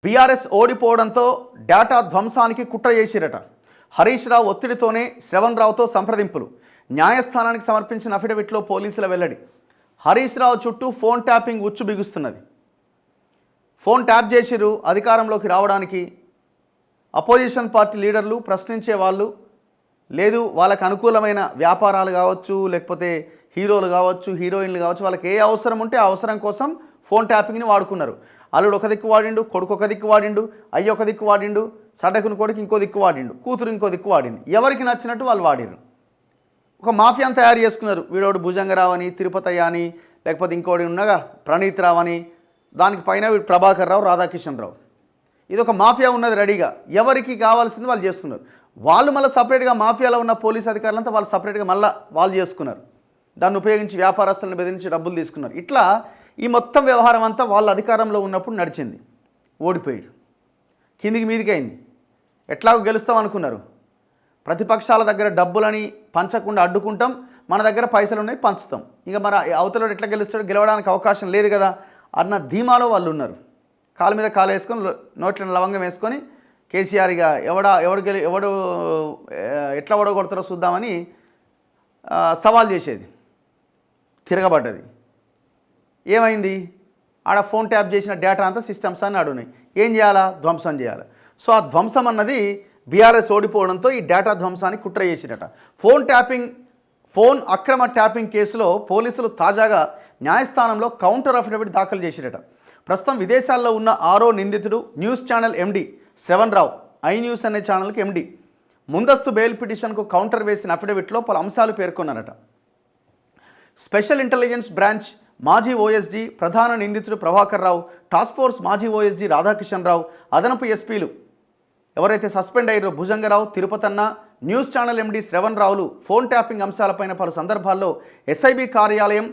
BRS ఓడిపోవడంతో data ధ్వంసానికి కుట్ర చేసిరట. హరీష్ రావు ఒత్తిడితోనే శ్రవణ్ రావుతో సంప్రదింపులు. న్యాయస్థానానికి సమర్పించిన అఫిడవిట్లో పోలీసుల వెల్లడి. హరీష్ రావు చుట్టూ ఫోన్ ట్యాపింగ్ ఉచ్చు బిగుస్తున్నది. ఫోన్ ట్యాప్ చేసిరు అధికారంలోకి రావడానికి. అపోజిషన్ పార్టీ లీడర్లు ప్రశ్నించే వాళ్ళు లేదు, వాళ్ళకు అనుకూలమైన వ్యాపారాలు కావచ్చు, లేకపోతే హీరోలు కావచ్చు, హీరోయిన్లు కావచ్చు, వాళ్ళకి ఏ అవసరం ఉంటే ఆ అవసరం కోసం ఫోన్ ట్యాపింగ్ని వాడుకున్నారు. అల్లుడు ఒక దిక్కు వాడిండు, కొడుకు ఒక దిక్కు వాడిండు, అయ్య ఒక దిక్కు వాడిండు, సడకుని కొడుకు ఇంకో దిక్కు వాడిండు, కూతురు ఇంకో దిక్కు వాడిండు. ఎవరికి నచ్చినట్టు వాళ్ళు వాడిరు. ఒక మాఫియాను తయారు చేసుకున్నారు. వీడోడు భుజంగరావు అని, తిరుపతయ్య అని, లేకపోతే ఇంకోటి ఉన్నగా ప్రణీత్ రావు అని, దానికి పైన వీడు ప్రభాకర్ రావు, రాధాకిషన్ రావు. ఇది ఒక మాఫియా ఉన్నది రెడీగా. ఎవరికి కావాల్సింది వాళ్ళు చేసుకున్నారు. వాళ్ళు మళ్ళీ సపరేట్గా మాఫియాలో ఉన్న పోలీస్ అధికారులంతా వాళ్ళు సపరేట్గా మళ్ళీ వాళ్ళు చేసుకున్నారు. దాన్ని ఉపయోగించి వ్యాపారస్తులను బెదిరించి డబ్బులు తీసుకున్నారు. ఇట్లా ఈ మొత్తం వ్యవహారం అంతా వాళ్ళ అధికారంలో ఉన్నప్పుడు నడిచింది. ఓడిపోయారు, కిందికి మీదికి అయింది. ఎట్లాగో గెలుస్తాం అనుకున్నారు. ప్రతిపక్షాల దగ్గర డబ్బులని పంచకుండా అడ్డుకుంటాం, మన దగ్గర పైసలు ఉన్నాయి పంచుతాం, ఇంకా మన అవతల ఎట్లా గెలుస్తాడో గెలవడానికి అవకాశం లేదు కదా అన్న ధీమాలో వాళ్ళు ఉన్నారు. కాలు మీద కాలు వేసుకొని నోట్లను లవంగం వేసుకొని కేసీఆర్ ఇక ఎవడు ఎట్లా ఓడగొడతారో చూద్దామని సవాల్ చేసేది. తిరగబడ్డది. ఏమైంది? ఆడ ఫోన్ ట్యాప్ చేసిన డేటా అంతా సిస్టమ్స్ అన్నీ ఆడున్నాయి. ఏం చేయాలా? ధ్వంసం చేయాలి. సో ఆ ధ్వంసం అన్నది బీఆర్ఎస్ ఓడిపోవడంతో ఈ డేటా ధ్వంసానికి కుట్ర చేసిరట. ఫోన్ అక్రమ ట్యాపింగ్ కేసులో పోలీసులు తాజాగా న్యాయస్థానంలో కౌంటర్ అఫిడవిట్ దాఖలు చేసిరట. ప్రస్తుతం విదేశాల్లో ఉన్న ఆరో నిందితుడు news channel MD Shravan Rao, I news అనే ఛానల్కి ఎండి, ముందస్తు బెయిల్ పిటిషన్కు కౌంటర్ వేసిన అఫిడవిట్లో పలు అంశాలు పేర్కొన్నారట. స్పెషల్ ఇంటెలిజెన్స్ బ్రాంచ్ మాజీ ఓఎస్డీ ప్రధాన నిందితుడు ప్రభాకర్ రావు, టాస్క్ ఫోర్స్ మాజీ ఓఎస్డీ రాధాకిషన్ రావు, అదనపు ఎస్పీలు ఎవరైతే సస్పెండ్ అయ్యారో Bhujangarao, Tirupatanna, news channel MD Shravan రావులు ఫోన్ ట్యాపింగ్ అంశాలపైన పలు సందర్భాల్లో ఎస్ఐబి కార్యాలయం,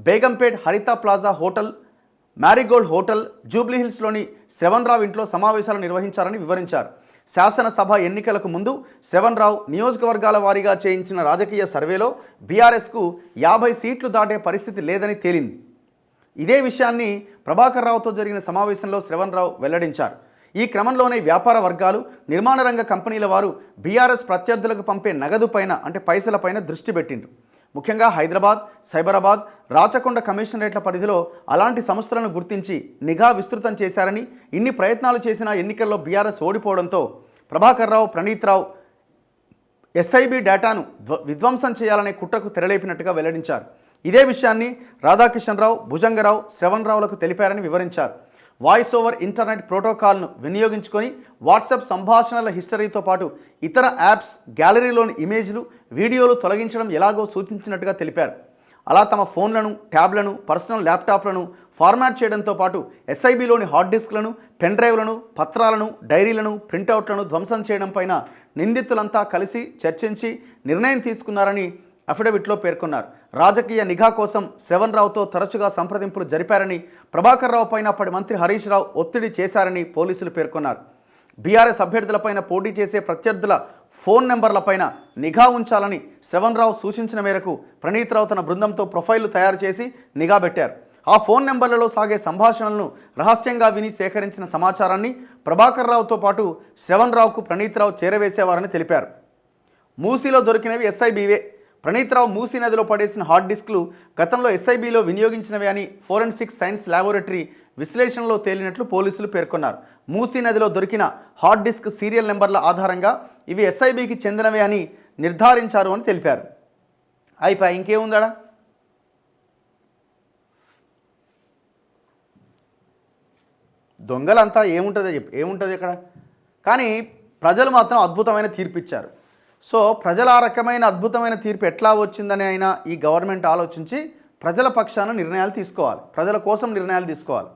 Begumpet Haritha plaza hotel, marigold hotel, జూబ్లీహిల్స్లోని శ్రవణ్ రావు ఇంట్లో సమావేశాలు నిర్వహించారని వివరించారు. శాసనసభ ఎన్నికలకు ముందు శ్రవణ్ రావు నియోజకవర్గాల వారీగా చేయించిన రాజకీయ సర్వేలో బీఆర్ఎస్కు 50 సీట్లు దాటే పరిస్థితి లేదని తేలింది. ఇదే విషయాన్ని ప్రభాకర్ రావుతో జరిగిన సమావేశంలో శ్రవణ్ రావు వెల్లడించారు. ఈ క్రమంలోనే వ్యాపార వర్గాలు, నిర్మాణ రంగ కంపెనీల వారు బీఆర్ఎస్ ప్రత్యర్థులకు పంపే నగదు పైన అంటే పైసలపైన దృష్టి పెట్టిండ్రు. ముఖ్యంగా హైదరాబాద్, సైబరాబాద్, రాచకొండ కమిషనరేట్ల పరిధిలో అలాంటి సంస్థలను గుర్తించి నిఘా విస్తృతం చేశారని, ఇన్ని ప్రయత్నాలు చేసినా ఎన్నికల్లో బీఆర్ఎస్ ఓడిపోవడంతో ప్రభాకర్ రావు, ప్రణీత్ రావు ఎస్ఐబి డేటాను విధ్వంసం చేయాలనే కుట్రకు తెరలేపినట్టుగా వెల్లడించారు. ఇదే విషయాన్ని రాధాకిషన్ రావు, భుజంగరావు, శ్రవణ్ రావులకు తెలిపారని వివరించారు. వాయిస్ ఓవర్ ఇంటర్నెట్ ప్రోటోకాల్ను వినియోగించుకొని వాట్సాప్ సంభాషణల హిస్టరీతో పాటు ఇతర యాప్స్ గ్యాలరీలోని ఇమేజ్లు, వీడియోలు తొలగించడం ఎలాగో సూచించినట్టుగా తెలిపారు. అలా తమ ఫోన్లను, ట్యాబ్లను, పర్సనల్ ల్యాప్టాప్లను ఫార్మాట్ చేయడంతో పాటు ఎస్ఐబిలోని హార్డ్ డిస్క్లను, పెన్ డ్రైవ్లను, పత్రాలను, డైరీలను, ప్రింటౌట్లను ధ్వంసం చేయడం పైన నిందితులంతా కలిసి చర్చించి నిర్ణయం తీసుకున్నారని అఫిడవిట్లో పేర్కొన్నారు. రాజకీయ నిఘా కోసం శ్రవణ్ రావుతో తరచుగా సంప్రదింపులు జరిపారని, ప్రభాకర్ రావు పైన అప్పటి మంత్రి హరీష్ రావు ఒత్తిడి చేశారని పోలీసులు పేర్కొన్నారు. బీఆర్ఎస్ అభ్యర్థులపైన పోటీ చేసే ప్రత్యర్థుల ఫోన్ నెంబర్లపైన నిఘా ఉంచాలని శ్రవణ్ రావు సూచించిన మేరకు ప్రణీత్ రావు తన బృందంతో ప్రొఫైళ్లు తయారు చేసి నిఘా పెట్టారు. ఆ ఫోన్ నెంబర్లలో సాగే సంభాషణలను రహస్యంగా విని సేకరించిన సమాచారాన్ని ప్రభాకర్ రావుతో పాటు శ్రవణ్ రావుకు ప్రణీత్ రావు చేరవేసేవారని తెలిపారు. మూసీలో దొరికినవి ఎస్ఐబివే. ప్రణీత్ రావు మూసీ నదిలో పడేసిన హార్డ్ డిస్క్లు గతంలో ఎస్ఐబిలో వినియోగించినవి అని ఫోరెన్సిక్ సైన్స్ ల్యాబొరేటరీ విశ్లేషణలో తేలినట్లు పోలీసులు పేర్కొన్నారు. మూసీ నదిలో దొరికిన హార్డ్ డిస్క్ సీరియల్ నెంబర్ల ఆధారంగా ఇవి ఎస్ఐబికి చెందినవే అని నిర్ధారించారు అని తెలిపారు. అయిపోయి ఇంకేముందాడా? దొంగలంతా ఏముంటుంది ఇక్కడ? కానీ ప్రజలు మాత్రం అద్భుతమైన తీర్పు ఇచ్చారు. సో ప్రజల ఆ రకమైన అద్భుతమైన తీర్పు ఎట్లా వచ్చిందని అయినా ఈ గవర్నమెంట్ ఆలోచించి ప్రజల పక్షాన నిర్ణయాలు తీసుకోవాలి, ప్రజల కోసం నిర్ణయాలు తీసుకోవాలి.